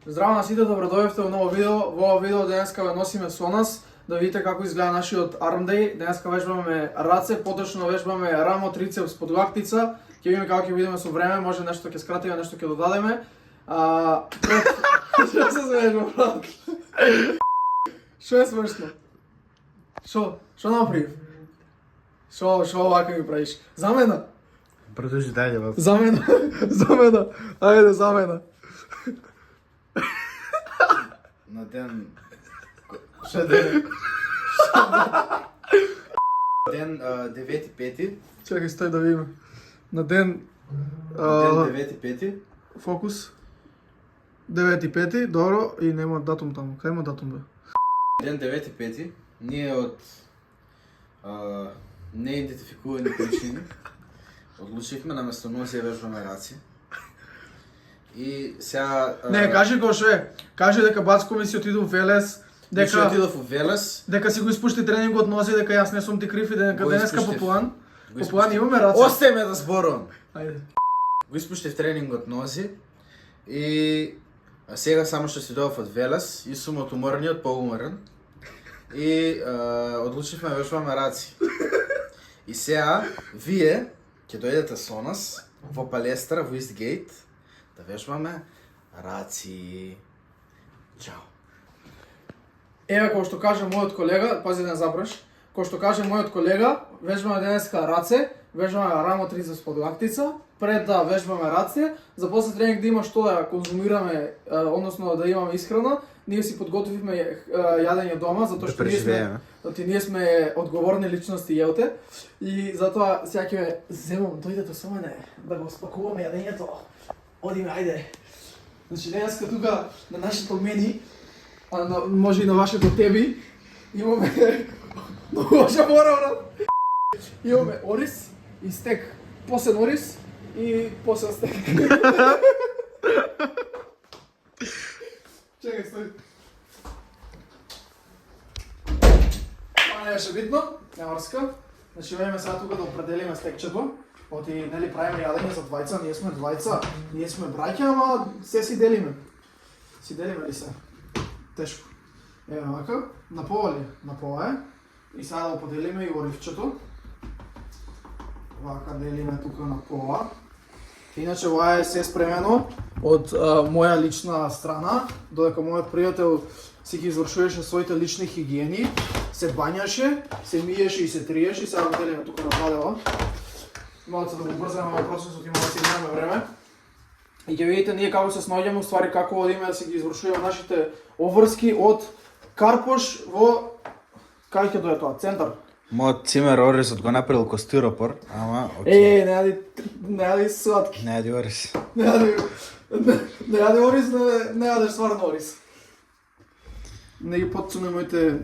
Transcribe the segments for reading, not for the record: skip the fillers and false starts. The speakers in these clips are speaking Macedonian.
Здраво на сите, добродојавте во ново видео. Во ово видео денеска ве носиме со нас да видите како изгледа нашиот arm day. Денеска вежбаме раце, поточно вежбаме рамо, трицепс, подлактица. Ќе видиме како ќе видиме со време, може нешто ќе скратиме, нешто ќе додадеме. Што се смееш, брат? Што е смешно? Што направив? Што овака ми правиш? Замена? Продължи, дай да Замена. Ајде, замена. На ден... Що ден? Ден 9.5. Чекај, стој да видиме. На ден... Ден 9.5. Фокус. 9.5, добро, и нема датум таму. Кај има датум бе? Ден 9.5. Ние от неидентификувани причини одлучихме на местоносие вежбаме раци. И сега... Не, кажи го што е. Кажи дека Бацко ми си отиду в Велес, Дека отидов во Велес. дека си го испушти тренингот нози, дека јас не сум ти крив и дека Го денеска по испуштив. план. Го По план испуштив. имаме раци. Остај ме да зборувам. Ајде. Го испуштив тренингот нози и сега само што си дојдов од Велес и сум од уморниот поуморен и одлучивме да вежбаме раци. И сега вие ќе дојдете со нас во палестра во Истгейт да вежбаме раци. Чао. Еве кој што каже мојот колега, пази да не забраш. Кој што каже мојот колега, вежбаме денеска раце, вежбаме рамо, трицепс, подлактица. Пред да вежбаме раце, за после тренинг да има што да конзумираме, односно да имаме исхрана, ние си подготвивме јадење дома, затоа што ние сме одговорни личности, јелте. И затоа сега ќе ве земам, дојдете со мене да го спакуваме јадењето. Одиме, ајде. Значи денеска тука на нашето мени, може и на вашето теби, имаме многу лоша мора, брат. Имаме ориз и стек. Посен ориз и посен стек. Чекај, стој. Това не беше битно, нема врска. Значи веме сега тука да определиме стекчето. Оти, нели, правиме јадење за двајца, ние сме двајца, ние сме браќа, ама се си делиме. Си делиме ли се? Тешко. Еве вака, на пола ли? На пола е. И сега да го поделиме и оривчето. Вака делиме тука на пола. Иначе ова е се спремено од моја лична страна, додека мојот пријател си ги извршуваше своите лични хигиени, се бањаше, се миеше и се триеше, и сега го делиме тука на падела. Малце да го брзаме овој процесот, има да си имаме време. И ќе видите ние како се снаоѓаме, уствари како одиме да си ги извршуваме нашите обврски од Карпош во... Кај ќе дое тоа? Центар? Мојот цимер оризот го направил ко стиропор, ама окей. Не јади сладки. Не јади ориз. Не јади ориз, не јадеш стварно ориз. Не ги потцуне моите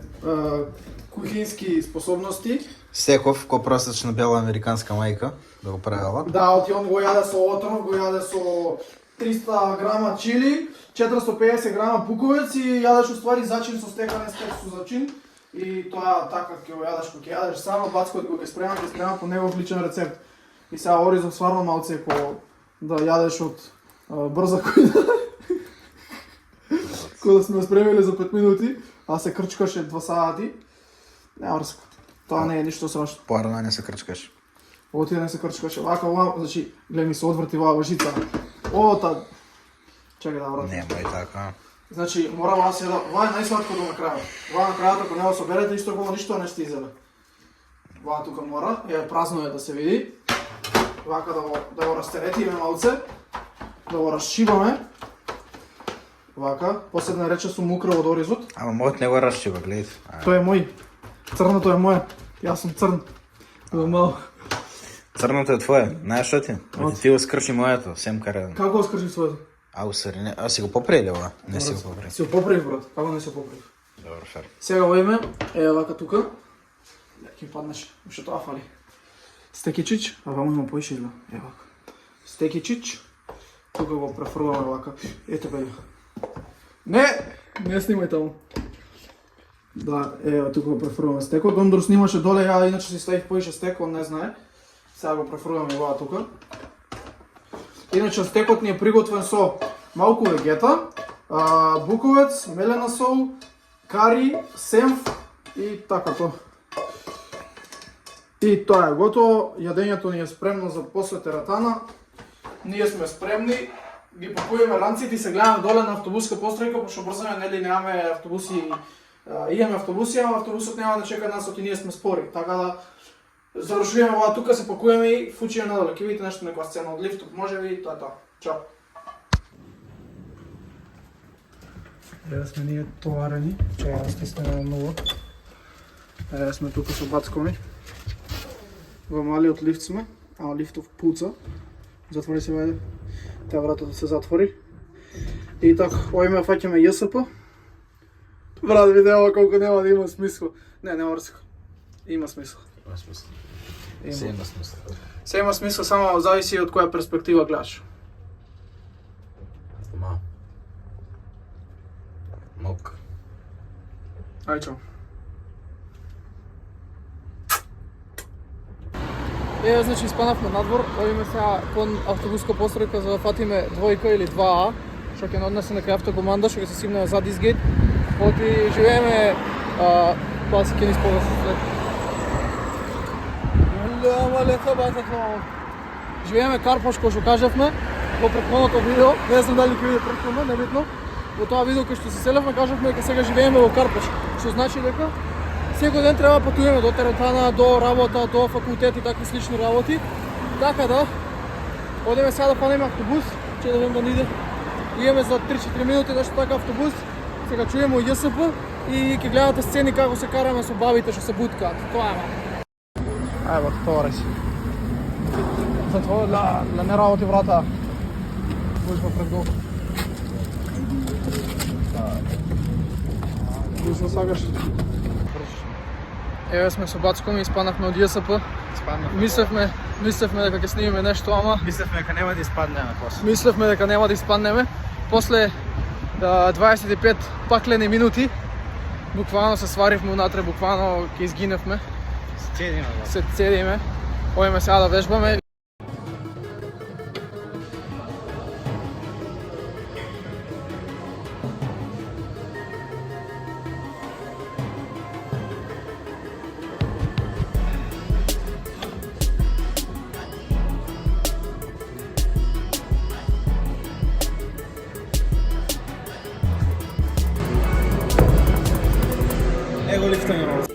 кухински способности. Стеков ко просечна бела американска мајка да го правила. Да, оти он го јаде со отров, го јаде со 300 грама чили, 450 грама буковец и јадеш уствари зачин со стекане стек со зачин. И тоа така ќе го јадеш, кога ќе јадеш само, Бацко го ќе спрема по негов личен рецепт. И сега оризов стварно малце ко да јадеш од брза којна. Кој да сме спремили за 5 минути, а се крчкаше 2 сати. Нема врска. Тоа не е ништо страшно. Порано не се крчкаш. Оти не се крчкаше. Вака ова, значи, гледа ми се одврти ова лжица. Ота. Чекај да вратам. Нема и така. Значи, морам аз да... Ова е најсладко до на крајот. Ова на крајот, ако не го соберете, исто како ништо не сте изеле. Ова тука мора, празно е да се види. Вака да го растеретиме малце, да го расшибаме. Вака, после да не рече сум украл од оризот. Ама мојот не го расшиба, гледај. Тој е мој. Црното е моје. Јас сум црн. Мал. Црното е твое, знаеш што ти? Ти го скрши моето, сем карен. Како го скрши своето? Аусари, не, а си го поправили ова? Не си го поправили. Си го поправив, брат. Како не си го поправив? Добро, фер. Сега овиме, вака тука. Ќе ми паднеш, уште тоа фали. Стекичич, а ваму има поише изгледа. Вака. Стекичич. Тука го префрламе вака. Ете бе. Не снимај таму. Да, тука го префрламе стекот. Дондор снимаше доле, ја иначе си ставив поише стек, он не знае. Сега го префрламе ова тука. Иначе стекот ни е приготвен со малку вегета, буковец, мелена сол, кари, сенф и така тоа. И тоа е готово, јадењето ни е спремно за после тератана. Ние сме спремни, ги пакуваме ранците и се гледаме доле на автобуска постројка, пошто брзаме, нели немаме автобуси, имаме автобуси, ама автобусот нема да чека нас, оти ние сме спори. Така да завршуваме ова тука, се пакуваме и фучиме надоле. Ќе видите нешто некоја сцена од лифтот, може би, тоа е тоа. Чао. Еве сме ние товарени, чаја стиснеме многу. Еве сме тука со бацкоми. Во малиот лифт сме, ама лифтов пуца. Затвори се вајде. Таа вратата се затвори. И така, овој фаќаме ЈСП. Брат, видео колку нема да има смисла. Не врска. Има смисла. Има смисла. Има. Се има смисла. Се има смисла, само зависи од која перспектива гледаш. Мок. Ај чао. Еве, значи, испанавме надвор, одиме сега кон автобуска постројка за да фатиме двојка или 2А, што ќе не однесе на крај автокоманда, што ќе се симнеме за Дизгейт. Оти живееме, тоа си ќе ни спогаси след. Ама лето батато. Живееме Карпаш, кој што кажавме во претходното видео, не знам дали ќе биде претходно, небитно. Во тоа видео кај што се селевме, кажавме дека сега живееме во Карпаш, што значи дека секој ден треба патуваме до теретана, до работа, до факултет и такви слични работи. Така да, одиме сега да фанеме автобус, че да видим да ни иде. Имаме за 3-4 минути нешто така автобус, сега чуеме ЈСП и ќе гледате сцени како се караме со бабите што се буткаат. Тоа е. Ајде, бак, товари си. Затвори, да не работи врата. Гужва пред го. Гужва сагаш. Еве сме со бацкоми, испаднавме од ЈСП. Мислевме дека ќе снимиме нешто, ама Мислевме дека нема да испаднеме после. мислевме дека нема да испаднеме. После 25 паклени минути, буквално се сваривме унатре, буквално ќе изгиневме. Се цедиме. Одиме сега да вежбаме. Его лифта нема.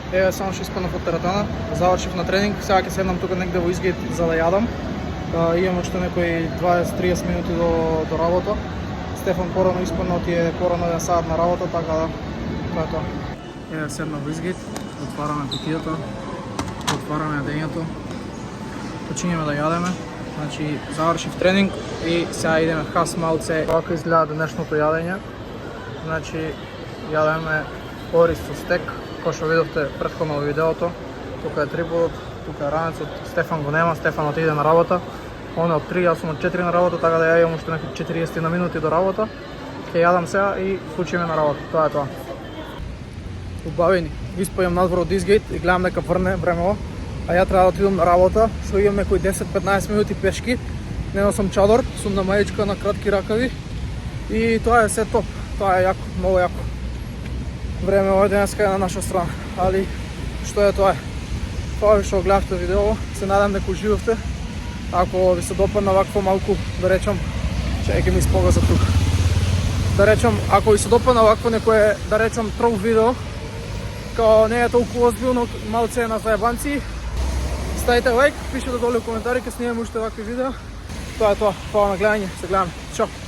Еве само што испаднав од теретана, завршив на тренинг, сега ќе седнам тука негде во изглед за да јадам. Имам уште некои 20-30 минути до работа. Стефан порано испадна, отиде порано 1 сат на работа, така да тоа е тоа. Еве седнав во изглед, отвараме кутијата, отвараме јадењето, почињеме да јадеме. Значи, завршив тренинг и сега идеме хас малце. Овако изгледа денешното јадење. Значи, јадеме орис со стек, кој што видовте претходно во видеото. Тука е триподот, тука е ранецот, Стефан го нема, Стефан отиде на работа. Он е од 3, јас сум од 4 на работа, така да ја имам уште некои 40 на минути до работа. Ќе јадам сега и фучиме на работа, тоа е тоа. Убавени, испајам надвор од Изгейт и гледам дека врне времево, а ја треба да отидам на работа, што имам некои 10-15 минути пешки. Не носам чадор, сум на мајичка на кратки ракави и тоа е се топ, тоа е јако, многу јако. Време е денеска е на наша страна, али што е тоа е. Тоа ви што гледавте видео, се надам дека уживавте. Ако ви се допадна вакво малку, да речам, чекај ми испогаза тука. Да речам, ако ви се допадна вакво некое, да речам, тров видео, као не е толку озбилно, малце е на заебанци, ставите лайк, пишете долу коментари, ке снимаме уште вакви видео. Тоа е тоа, фала на гледање, се гледаме, чао!